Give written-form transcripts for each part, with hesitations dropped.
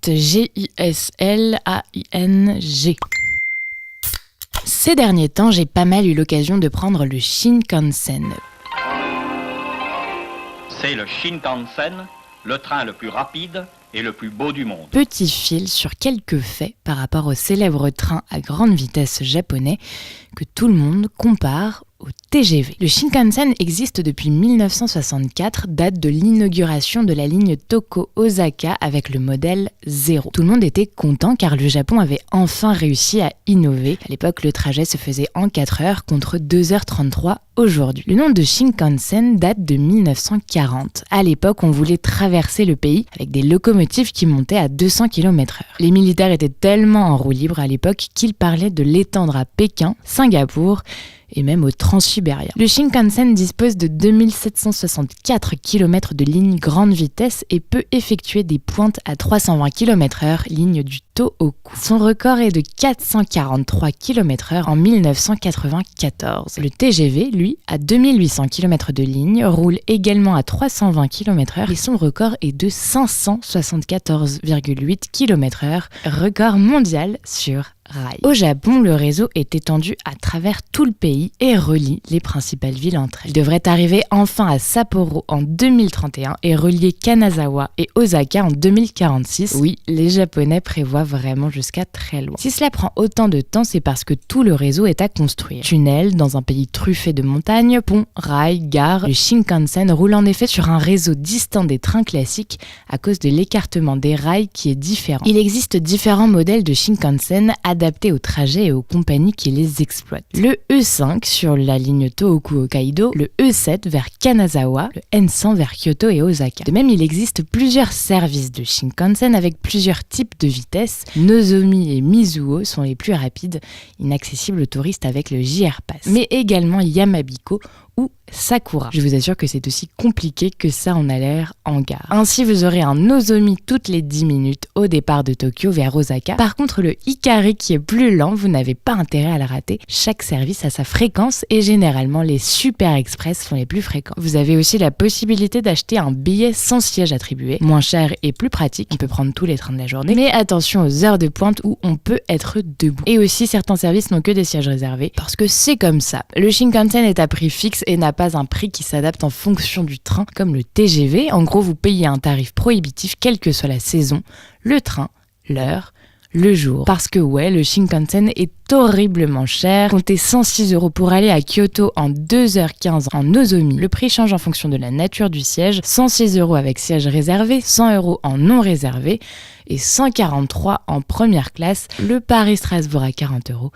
Gislang. Ces derniers temps, j'ai pas mal eu l'occasion de prendre le Shinkansen. C'est le Shinkansen, le train le plus rapide et le plus beau du monde. Petit fil sur quelques faits par rapport au célèbre train à grande vitesse japonais que tout le monde compare au TGV. Le Shinkansen existe depuis 1964, date de l'inauguration de la ligne Tokyo-Osaka avec le modèle 0. Tout le monde était content car le Japon avait enfin réussi à innover. À l'époque, le trajet se faisait en 4 heures contre 2h33 aujourd'hui. Le nom de Shinkansen date de 1940. À l'époque, on voulait traverser le pays avec des locomotives qui montaient à 200 km/h. Les militaires étaient tellement en roue libre à l'époque qu'ils parlaient de l'étendre à Pékin, Singapour et même au Transsibérien. Le Shinkansen dispose de 2764 km de ligne grande vitesse et peut effectuer des pointes à 320 km/h, ligne du Tohoku. Son record est de 443 km/h en 1994. Le TGV, lui, a 2800 km de ligne, roule également à 320 km/h et son record est de 574,8 km/h, record mondial sur rail. Au Japon, le réseau est étendu à travers tout le pays et relie les principales villes entre elles. Il devrait arriver enfin à Sapporo en 2031 et relier Kanazawa et Osaka en 2046. Oui, les Japonais prévoient vraiment jusqu'à très loin. Si cela prend autant de temps, c'est parce que tout le réseau est à construire. Tunnels dans un pays truffé de montagnes, ponts, rails, gares. Le Shinkansen roule en effet sur un réseau distinct des trains classiques à cause de l'écartement des rails qui est différent. Il existe différents modèles de Shinkansen adaptés aux trajets et aux compagnies qui les exploitent. Le E5 sur la ligne Tohoku-Hokkaido, le E7 vers Kanazawa, le N100 vers Kyoto et Osaka. De même, il existe plusieurs services de Shinkansen avec plusieurs types de vitesses. Nozomi et Mizuho sont les plus rapides, inaccessibles aux touristes avec le JR Pass. Mais également Yamabiko ou Sakura. Je vous assure que c'est aussi compliqué que ça en a l'air en gare. Ainsi, vous aurez un Nozomi toutes les 10 minutes au départ de Tokyo vers Osaka. Par contre, le Hikari qui est plus lent, vous n'avez pas intérêt à le rater. Chaque service a sa fréquence et généralement les Super Express sont les plus fréquents. Vous avez aussi la possibilité d'acheter un billet sans siège attribué, moins cher et plus pratique. On peut prendre tous les trains de la journée, mais attention aux heures de pointe où on peut être debout. Et aussi, certains services n'ont que des sièges réservés parce que c'est comme ça. Le Shinkansen est à prix fixe et n'a pas un prix qui s'adapte en fonction du train comme le TGV. En gros, vous payez un tarif prohibitif quelle que soit la saison, le train, l'heure, le jour. Parce que ouais, le Shinkansen est horriblement cher. Comptez 106 € pour aller à Kyoto en 2h15 en Nozomi. Le prix change en fonction de la nature du siège. 106 € avec siège réservé, 100 € en non réservé et 143 en première classe. Le Paris-Strasbourg à 40 €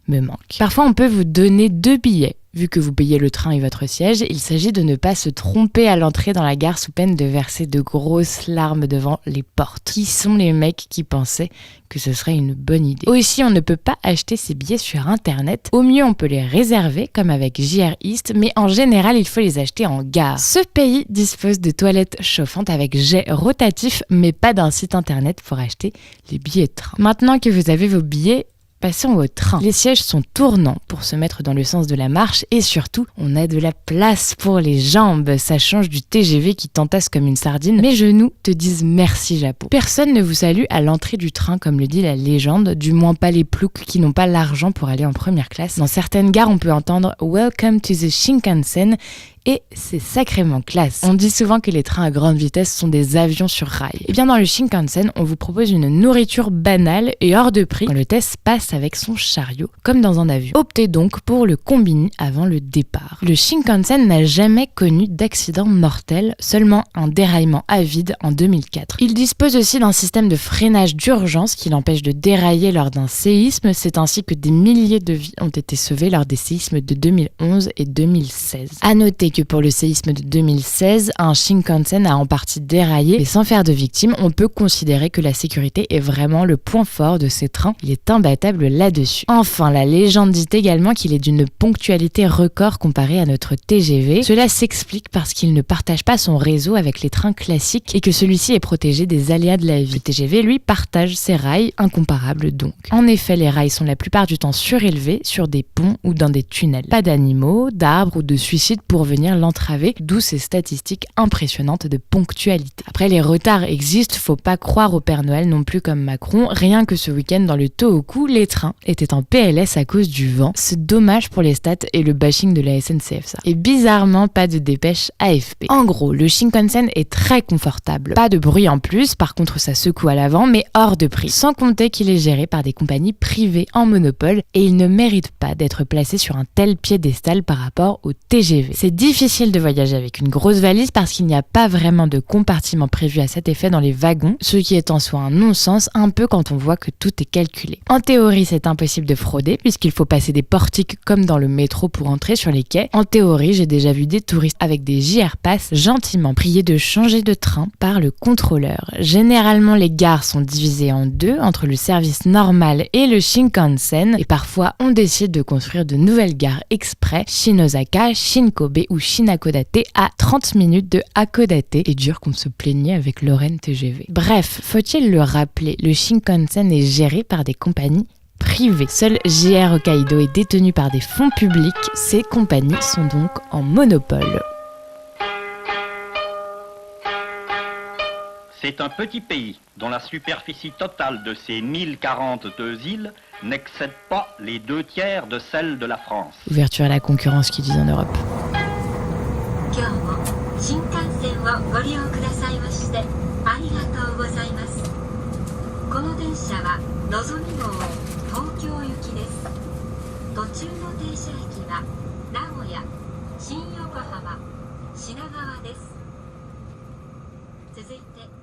me manque. Parfois, on peut vous donner 2 billets. Vu que vous payez le train et votre siège, il s'agit de ne pas se tromper à l'entrée dans la gare sous peine de verser de grosses larmes devant les portes. Qui sont les mecs qui pensaient que ce serait une bonne idée? Aussi, on ne peut pas acheter ces billets sur internet. Au mieux, on peut les réserver comme avec JR East, mais en général, il faut les acheter en gare. Ce pays dispose de toilettes chauffantes avec jet rotatif, mais pas d'un site internet pour acheter les billets de train. Maintenant que vous avez vos billets, passons au train. Les sièges sont tournants pour se mettre dans le sens de la marche et surtout, on a de la place pour les jambes. Ça change du TGV qui t'entasse comme une sardine. Mes genoux te disent merci Japon. Personne ne vous salue à l'entrée du train comme le dit la légende, du moins pas les ploucs qui n'ont pas l'argent pour aller en première classe. Dans certaines gares, on peut entendre « Welcome to the Shinkansen » et c'est sacrément classe. On dit souvent que les trains à grande vitesse sont des avions sur rail. Et bien dans le Shinkansen, on vous propose une nourriture banale et hors de prix quand le test passe avec son chariot, comme dans un avion. Optez donc pour le combini avant le départ. Le Shinkansen n'a jamais connu d'accident mortel, seulement un déraillement à vide en 2004. Il dispose aussi d'un système de freinage d'urgence qui l'empêche de dérailler lors d'un séisme. C'est ainsi que des milliers de vies ont été sauvées lors des séismes de 2011 et 2016. À noter que pour le séisme de 2016, un Shinkansen a en partie déraillé, mais sans faire de victimes, on peut considérer que la sécurité est vraiment le point fort de ces trains. Il est imbattable là-dessus. Enfin, la légende dit également qu'il est d'une ponctualité record comparée à notre TGV. Cela s'explique parce qu'il ne partage pas son réseau avec les trains classiques et que celui-ci est protégé des aléas de la vie. Le TGV, lui, partage ses rails, incomparables donc. En effet, les rails sont la plupart du temps surélevés sur des ponts ou dans des tunnels. Pas d'animaux, d'arbres ou de suicides pour venir venir l'entraver, d'où ces statistiques impressionnantes de ponctualité. Après, les retards existent, faut pas croire au Père Noël non plus comme Macron. Rien que ce week-end dans le Tohoku, les trains étaient en PLS à cause du vent. C'est dommage pour les stats et le bashing de la SNCF, ça. Et bizarrement, pas de dépêche AFP. En gros, le Shinkansen est très confortable. Pas de bruit en plus, par contre ça secoue à l'avant, mais hors de prix. Sans compter qu'il est géré par des compagnies privées en monopole et il ne mérite pas d'être placé sur un tel piédestal par rapport au TGV. C'est difficile de voyager avec une grosse valise parce qu'il n'y a pas vraiment de compartiment prévu à cet effet dans les wagons, ce qui est en soi un non-sens un peu quand on voit que tout est calculé. En théorie, c'est impossible de frauder puisqu'il faut passer des portiques comme dans le métro pour entrer sur les quais. En théorie, j'ai déjà vu des touristes avec des JR Pass gentiment priés de changer de train par le contrôleur. Généralement, les gares sont divisées en deux entre le service normal et le Shinkansen et parfois on décide de construire de nouvelles gares exprès, Shin-Osaka, Shin-Kobe ou Shin-Hakodate à 30 minutes de Hakodate et dur qu'on se plaignait avec Lorraine TGV. Bref, faut-il le rappeler, le Shinkansen est géré par des compagnies privées. Seul JR Hokkaido est détenu par des fonds publics, ces compagnies sont donc en monopole. C'est un petit pays dont la superficie totale de ses 1042 îles n'excède pas les 2/3 de celle de la France. Ouverture à la concurrence qu'ils disent en Europe. 今日も新幹線をご利用くださいましてありがとうございます。この電車はのぞみ号東京行きです。途中の停車駅は名古屋、新横浜、品川です。続いて